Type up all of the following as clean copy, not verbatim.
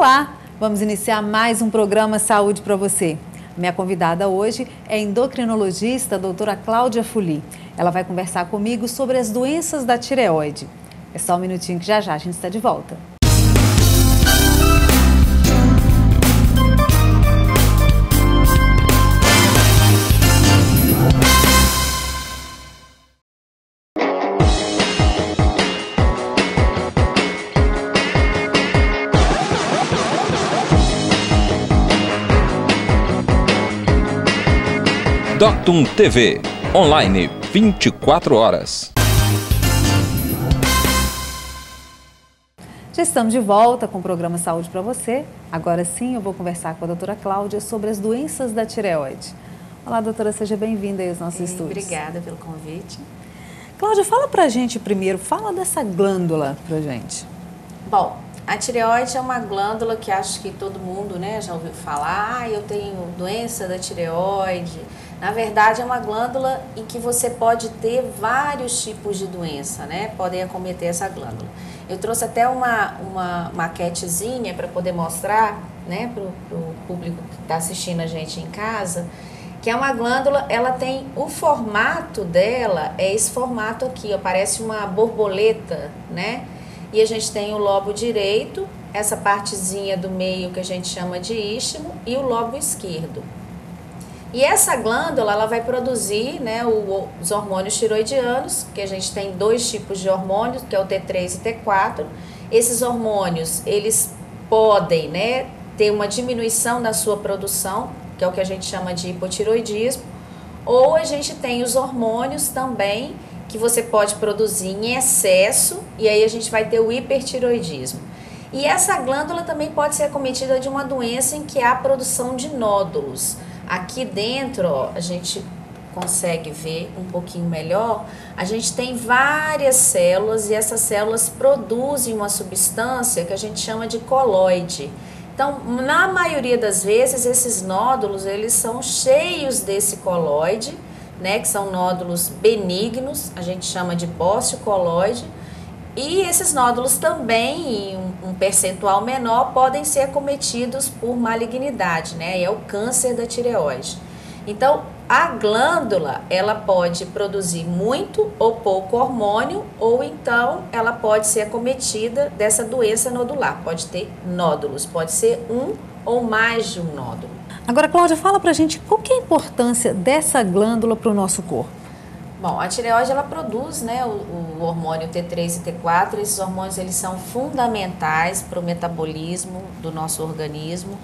Olá, vamos iniciar mais um programa Saúde para você. Minha convidada hoje é a endocrinologista a doutora Cláudia Fuli. Ela vai conversar comigo sobre as doenças da tireoide. É só um minutinho que já a gente está de volta. Doctum TV, online 24 horas. Já estamos de volta com o programa Saúde para você. Agora sim eu vou conversar com a doutora Cláudia sobre as doenças da tireoide. Olá, doutora, seja bem-vinda aí aos nossos estúdios. Obrigada pelo convite. Cláudia, fala pra gente primeiro, fala dessa glândula pra gente. Bom, a tireoide é uma glândula que acho que todo mundo, né, já ouviu falar, eu tenho doença da tireoide. Na verdade, é uma glândula em que você pode ter vários tipos de doença, né? Podem acometer essa glândula. Eu trouxe até uma maquetezinha para poder mostrar, né, para o público que está assistindo a gente em casa, que é uma glândula, ela tem, o formato dela é esse formato aqui, ó, parece uma borboleta, né? E a gente tem o lobo direito, essa partezinha do meio que a gente chama de istmo e o lobo esquerdo. E essa glândula, ela vai produzir, né, os hormônios tiroidianos, que a gente tem dois tipos de hormônios, que é o T3 e T4. Esses hormônios, eles podem, né, ter uma diminuição na sua produção, que é o que a gente chama de hipotiroidismo, ou a gente tem os hormônios também, que você pode produzir em excesso, e aí a gente vai ter o hipertiroidismo. E essa glândula também pode ser acometida de uma doença em que há produção de nódulos. Aqui dentro, ó, a gente consegue ver um pouquinho melhor, a gente tem várias células e essas células produzem uma substância que a gente chama de coloide. Então, na maioria das vezes, esses nódulos, eles são cheios desse coloide, né, que são nódulos benignos, a gente chama de bócio coloide, e esses nódulos também, em um percentual menor, podem ser acometidos por malignidade, né? É o câncer da tireoide. Então, a glândula, ela pode produzir muito ou pouco hormônio, ou então ela pode ser acometida dessa doença nodular. Pode ter nódulos, pode ser um ou mais de um nódulo. Agora, Cláudia, fala pra gente qual que é a importância dessa glândula para o nosso corpo. Bom, a tireoide, ela produz, né, o hormônio T3 e T4, esses hormônios, eles são fundamentais para o metabolismo do nosso organismo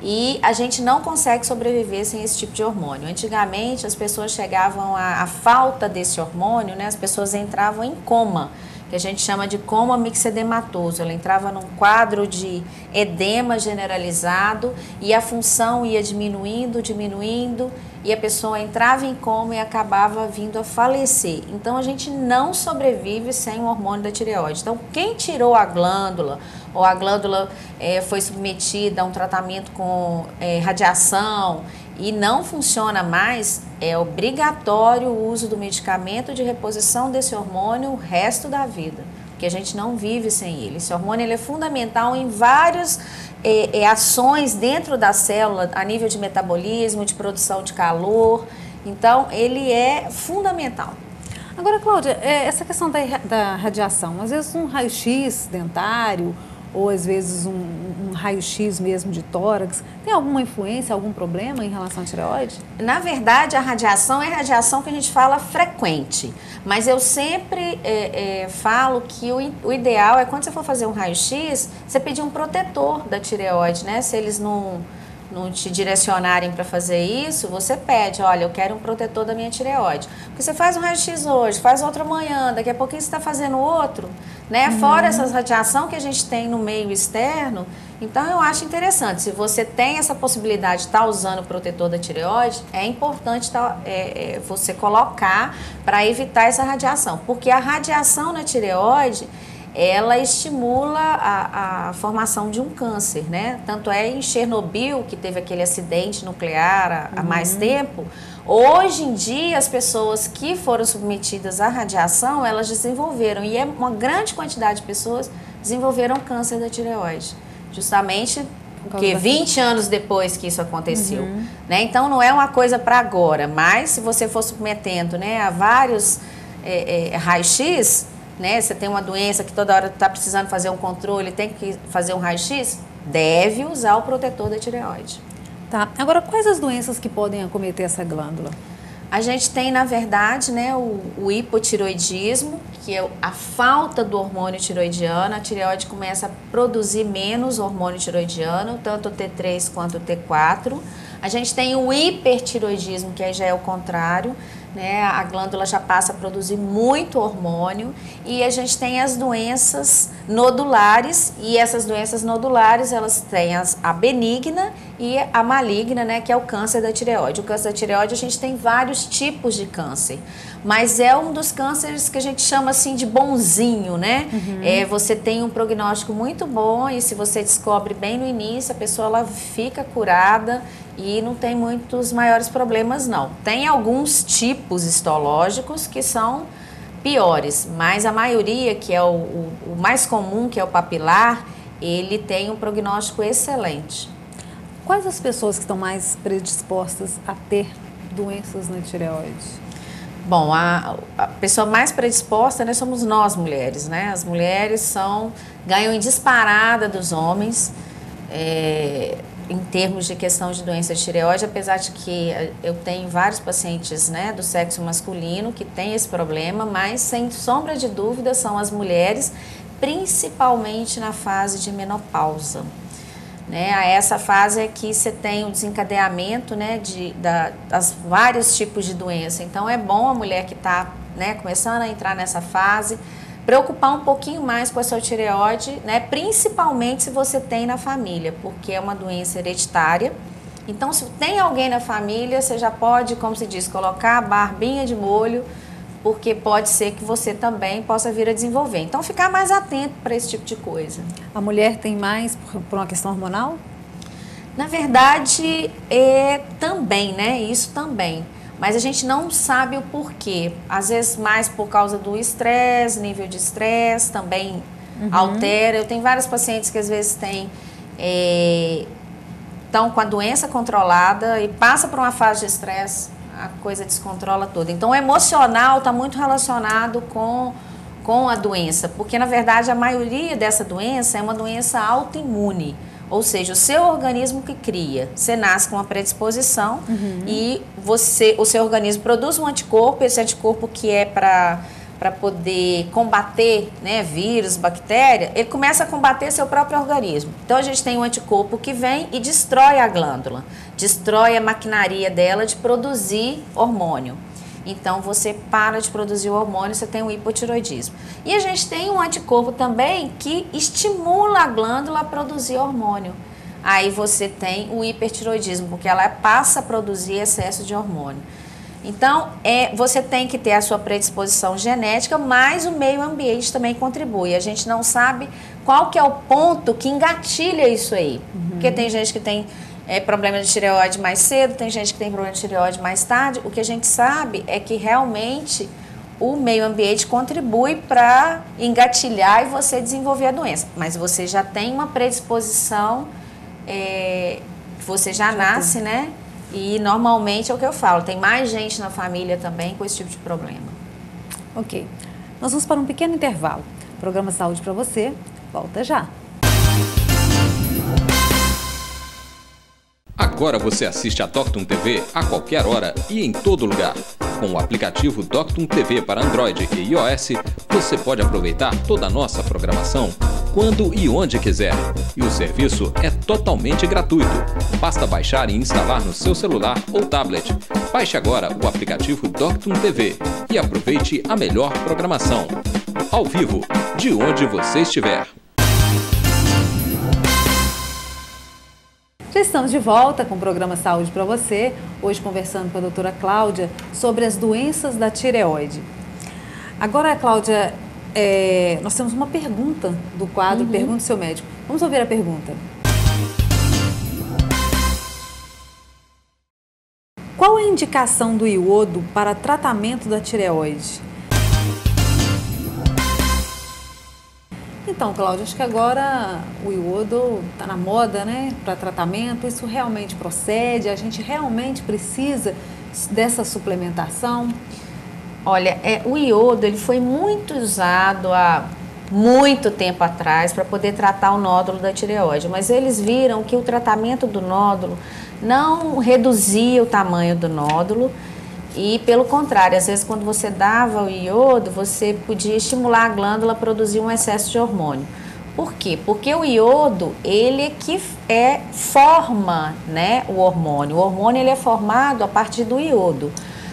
e a gente não consegue sobreviver sem esse tipo de hormônio. Antigamente, as pessoas chegavam à falta desse hormônio, né, as pessoas entravam em coma, que a gente chama de coma mixedematoso. Ela entrava num quadro de edema generalizado e a função ia diminuindo, e a pessoa entrava em coma e acabava vindo a falecer. Então, a gente não sobrevive sem o hormônio da tireoide. Então, quem tirou a glândula, ou a glândula foi submetida a um tratamento com radiação e não funciona mais, é obrigatório o uso do medicamento de reposição desse hormônio o resto da vida, porque a gente não vive sem ele. Esse hormônio, ele é fundamental em várias ações dentro da célula, a nível de metabolismo, de produção de calor, então ele é fundamental. Agora, Cláudia, essa questão da radiação, às vezes um raio-x dentário, ou às vezes um raio-x mesmo de tórax, tem alguma influência, algum problema em relação à tireoide? Na verdade, a radiação é a radiação que a gente fala frequente, mas eu sempre falo que o ideal é quando você for fazer um raio-x, você pedir um protetor da tireoide, né? Se eles não te direcionarem para fazer isso, você pede, olha, eu quero um protetor da minha tireoide. Porque você faz um raio-x hoje, faz outro amanhã, daqui a pouquinho você está fazendo outro, né? Fora essas radiação que a gente tem no meio externo, então eu acho interessante, se você tem essa possibilidade de estar usando o protetor da tireoide, é importante você colocar para evitar essa radiação, porque a radiação na tireoide, ela estimula a formação de um câncer, né? Tanto é em Chernobyl, que teve aquele acidente nuclear há mais tempo, hoje em dia as pessoas que foram submetidas à radiação, elas desenvolveram, e uma grande quantidade de pessoas desenvolveram câncer da tireoide, justamente porque 20 anos depois que isso aconteceu, né? Então não é uma coisa para agora, mas se você for submetendo, né, a vários raio-x, né, você tem uma doença que toda hora está precisando fazer um controle, tem que fazer um raio-x, deve usar o protetor da tireoide. Tá. Agora, quais as doenças que podem acometer essa glândula? A gente tem, na verdade, né, o hipotireoidismo, que é a falta do hormônio tireoidiano. A tireoide começa a produzir menos hormônio tireoidiano, tanto o T3 quanto o T4. A gente tem o hipertireoidismo, que aí já é o contrário, né? A glândula já passa a produzir muito hormônio. E a gente tem as doenças nodulares, e essas doenças nodulares, elas têm a benigna e a maligna, né, que é o câncer da tireoide. O câncer da tireoide, a gente tem vários tipos de câncer, mas é um dos cânceres que a gente chama assim de bonzinho, né? Você tem um prognóstico muito bom, e se você descobre bem no início, a pessoa ela fica curada e não tem muitos maiores problemas, não. Tem alguns tipos histológicos que são piores, mas a maioria, que é o mais comum, que é o papilar, ele tem um prognóstico excelente. Quais as pessoas que estão mais predispostas a ter doenças na tireoide? Bom, a pessoa mais predisposta, né, somos nós mulheres, né? As mulheres ganham em disparada dos homens, em termos de questão de doença de tireoide, apesar de que eu tenho vários pacientes, né, do sexo masculino que têm esse problema, mas sem sombra de dúvida são as mulheres, principalmente na fase de menopausa. Né? Essa fase é que você tem o desencadeamento, né, das vários tipos de doença. Então é bom a mulher que está, né, começando a entrar nessa fase preocupar um pouquinho mais com a sua tireoide, né, principalmente se você tem na família, porque é uma doença hereditária. Então, se tem alguém na família, você já pode, como se diz, colocar a barbinha de molho, porque pode ser que você também possa vir a desenvolver. Então, ficar mais atento para esse tipo de coisa. A mulher tem mais por uma questão hormonal? Na verdade, também, né? Isso também. Mas a gente não sabe o porquê. Às vezes mais por causa do estresse, nível de estresse também altera. Eu tenho vários pacientes que às vezes estão com a doença controlada e passa por uma fase de estresse, a coisa descontrola toda. Então o emocional está muito relacionado com a doença, porque na verdade a maioria dessa doença é uma doença autoimune. Ou seja, o seu organismo que cria. Você nasce com uma predisposição e o seu organismo produz um anticorpo, esse anticorpo que é para poder combater, né, vírus, bactéria, ele começa a combater seu próprio organismo. Então a gente tem um anticorpo que vem e destrói a glândula, destrói a maquinaria dela de produzir hormônio. Então, você para de produzir o hormônio, você tem o hipotireoidismo. E a gente tem um anticorpo também que estimula a glândula a produzir hormônio. Aí você tem o hipertireoidismo, porque ela passa a produzir excesso de hormônio. Então, você tem que ter a sua predisposição genética, mas o meio ambiente também contribui. A gente não sabe qual que é o ponto que engatilha isso aí. Porque tem gente que tem problema de tireoide mais cedo, tem gente que tem problema de tireoide mais tarde. O que a gente sabe é que realmente o meio ambiente contribui para engatilhar e você desenvolver a doença. Mas você já tem uma predisposição, você já nasce, né? E normalmente é o que eu falo, tem mais gente na família também com esse tipo de problema. Ok. Nós vamos para um pequeno intervalo. Programa Saúde para você, volta já. Agora você assiste a Doctum TV a qualquer hora e em todo lugar. Com o aplicativo Doctum TV para Android e iOS, você pode aproveitar toda a nossa programação quando e onde quiser. E o serviço é totalmente gratuito. Basta baixar e instalar no seu celular ou tablet. Baixe agora o aplicativo Doctum TV e aproveite a melhor programação. Ao vivo, de onde você estiver. Já estamos de volta com o programa Saúde para você, hoje conversando com a doutora Cláudia sobre as doenças da tireoide. Agora, Cláudia, nós temos uma pergunta do quadro Pergunte Seu Médico. Vamos ouvir a pergunta. Qual a indicação do iodo para tratamento da tireoide? Então, Cláudia, acho que agora o iodo está na moda, né, para tratamento. Isso realmente procede? A gente realmente precisa dessa suplementação? Olha, o iodo ele foi muito usado há muito tempo atrás para poder tratar o nódulo da tireoide, mas eles viram que o tratamento do nódulo não reduzia o tamanho do nódulo e, pelo contrário, às vezes quando você dava o iodo, você podia estimular a glândula a produzir um excesso de hormônio. Por quê? Porque o iodo, ele é que forma, né, o hormônio. O hormônio ele é formado a partir do iodo.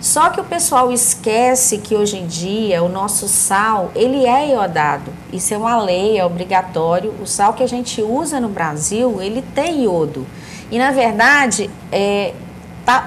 Só que o pessoal esquece que hoje em dia o nosso sal, ele é iodado. Isso é uma lei, é obrigatório. O sal que a gente usa no Brasil, ele tem iodo. E na verdade,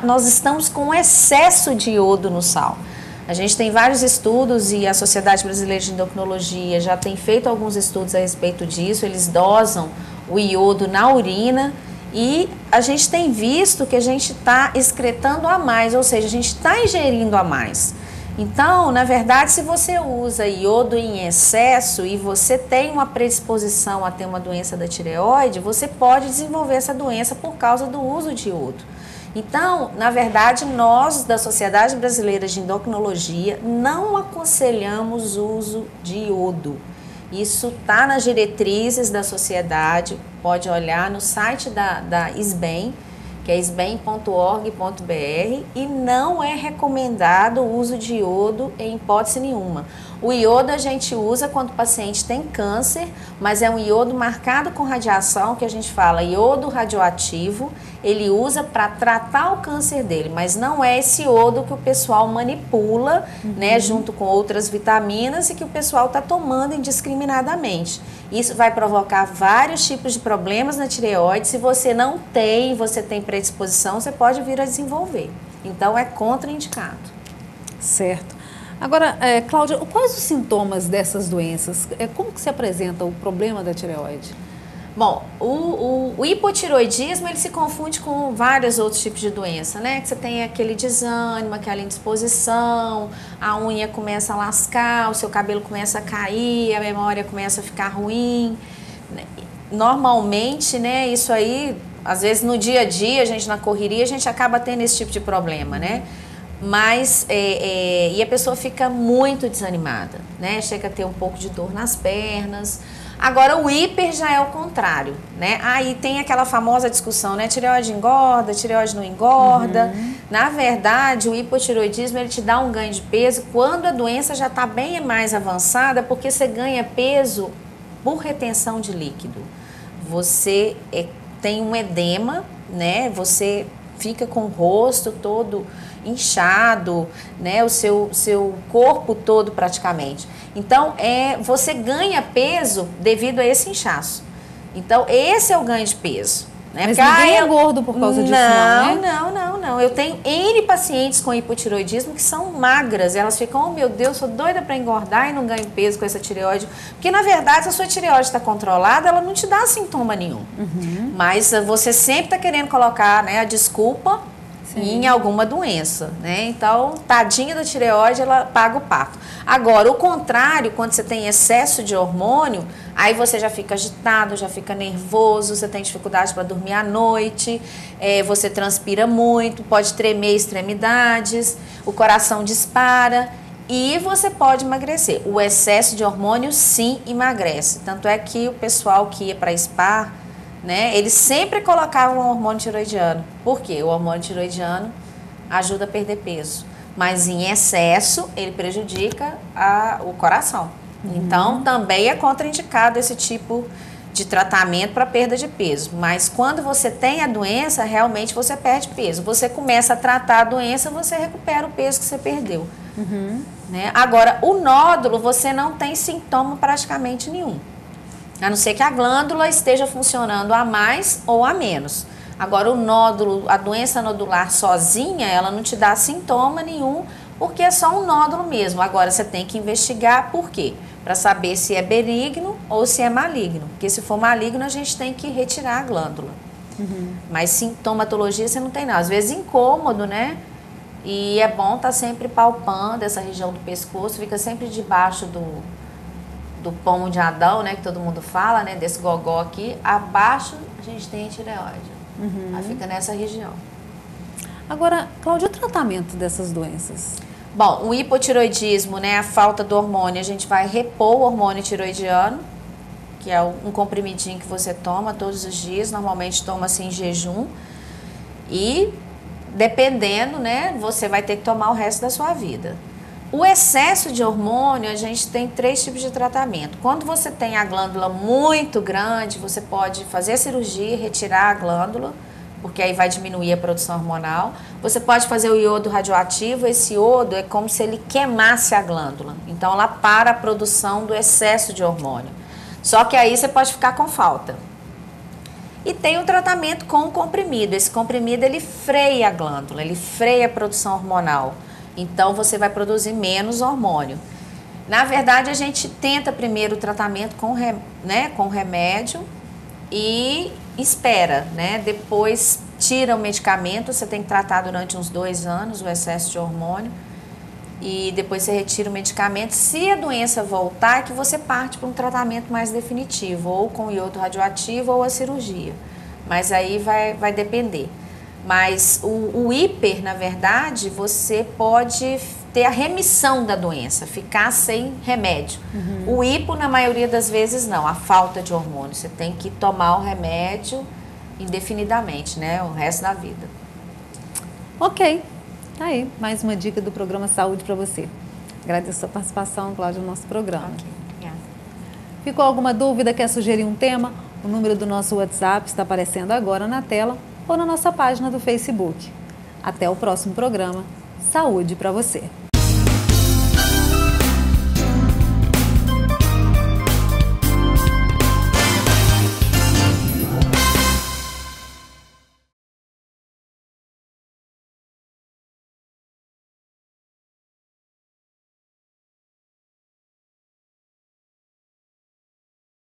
nós estamos com um excesso de iodo no sal. A gente tem vários estudos e a Sociedade Brasileira de Endocrinologia já tem feito alguns estudos a respeito disso. Eles dosam o iodo na urina e a gente tem visto que a gente está excretando a mais, ou seja, a gente está ingerindo a mais. Então, na verdade, se você usa iodo em excesso e você tem uma predisposição a ter uma doença da tireoide, você pode desenvolver essa doença por causa do uso de iodo. Então, na verdade, nós da Sociedade Brasileira de Endocrinologia não aconselhamos o uso de iodo. Isso está nas diretrizes da sociedade, pode olhar no site da SBEM, que é sbem.org.br, e não é recomendado o uso de iodo em hipótese nenhuma. O iodo a gente usa quando o paciente tem câncer, mas é um iodo marcado com radiação, que a gente fala iodo radioativo, ele usa para tratar o câncer dele, mas não é esse iodo que o pessoal manipula, né, junto com outras vitaminas e que o pessoal está tomando indiscriminadamente. Isso vai provocar vários tipos de problemas na tireoide. Se você não tem, você tem predisposição, você pode vir a desenvolver. Então, é contraindicado. Certo. Agora, Cláudia, quais os sintomas dessas doenças? Como que se apresenta o problema da tireoide? Bom, o hipotireoidismo, ele se confunde com vários outros tipos de doença, né? Que você tem aquele desânimo, aquela indisposição, a unha começa a lascar, o seu cabelo começa a cair, a memória começa a ficar ruim. Normalmente, né, isso aí, às vezes no dia a dia, a gente na correria, a gente acaba tendo esse tipo de problema, né? Mas, e a pessoa fica muito desanimada, né? Chega a ter um pouco de dor nas pernas. Agora, o hiper já é o contrário, né? Aí tem aquela famosa discussão, né? Tireoide engorda, tireoide não engorda. Na verdade, o hipotireoidismo, ele te dá um ganho de peso quando a doença já está bem mais avançada, porque você ganha peso por retenção de líquido. Você tem um edema, né? Você fica com o rosto todo inchado, né? O seu corpo todo praticamente. Então, você ganha peso devido a esse inchaço. Então, esse é o ganho de peso. Né? Mas ninguém é gordo por causa disso, não, né? Não. Eu tenho N pacientes com hipotireoidismo que são magras. Elas ficam, oh meu Deus, sou doida para engordar e não ganho peso com essa tireoide. Porque, na verdade, se a sua tireoide está controlada, ela não te dá sintoma nenhum. Mas você sempre está querendo colocar, né, a desculpa em alguma doença, né? Então, tadinha da tireoide, ela paga o pato. Agora, o contrário, quando você tem excesso de hormônio, aí você já fica agitado, já fica nervoso, você tem dificuldade para dormir à noite, você transpira muito, pode tremer extremidades, o coração dispara e você pode emagrecer. O excesso de hormônio, sim, emagrece. Tanto é que o pessoal que ia para spa, né, eles sempre colocavam o hormônio tiroidiano. Por quê? O hormônio tiroidiano ajuda a perder peso, mas em excesso ele prejudica o coração. Então, também é contraindicado esse tipo de tratamento para perda de peso. Mas quando você tem a doença, realmente você perde peso. Você começa a tratar a doença, você recupera o peso que você perdeu. Né? Agora, o nódulo, você não tem sintoma praticamente nenhum. A não ser que a glândula esteja funcionando a mais ou a menos. Agora, o nódulo, a doença nodular sozinha, ela não te dá sintoma nenhum, porque é só um nódulo mesmo. Agora, você tem que investigar por quê? Para saber se é benigno ou se é maligno. Porque se for maligno, a gente tem que retirar a glândula. Mas sintomatologia você não tem nada. Às vezes incômodo, né? E é bom estar sempre palpando essa região do pescoço, fica sempre debaixo do pomo de Adão, né, que todo mundo fala, né, desse gogó aqui, abaixo a gente tem a tireoide. Ela fica nessa região. Agora, Cláudia, o tratamento dessas doenças? Bom, o hipotireoidismo, né, a falta do hormônio, a gente vai repor o hormônio tireoidiano, que é um comprimidinho que você toma todos os dias, normalmente toma-se em jejum, e dependendo, né, você vai ter que tomar o resto da sua vida. O excesso de hormônio, a gente tem 3 tipos de tratamento. Quando você tem a glândula muito grande, você pode fazer a cirurgia, retirar a glândula, porque aí vai diminuir a produção hormonal. Você pode fazer o iodo radioativo, esse iodo é como se ele queimasse a glândula. Então ela para a produção do excesso de hormônio. Só que aí você pode ficar com falta. E tem o tratamento com o comprimido. Esse comprimido ele freia a glândula, ele freia a produção hormonal. Então você vai produzir menos hormônio. Na verdade, a gente tenta primeiro o tratamento com remédio e espera, né? Depois tira o medicamento, você tem que tratar durante uns 2 anos o excesso de hormônio e depois você retira o medicamento. Se a doença voltar, é que você parte para um tratamento mais definitivo, ou com iodo radioativo ou a cirurgia. Mas aí vai depender. Mas o hiper, na verdade, você pode ter a remissão da doença, ficar sem remédio. O hipo, na maioria das vezes, não. A falta de hormônio. Você tem que tomar o remédio indefinidamente, né? O resto da vida. Ok. Tá aí, mais uma dica do programa Saúde para você. Agradeço a sua participação, Cláudia, no nosso programa. Ok, obrigada. Ficou alguma dúvida? Quer sugerir um tema? O número do nosso WhatsApp está aparecendo agora na tela ou na nossa página do Facebook. Até o próximo programa. Saúde para você!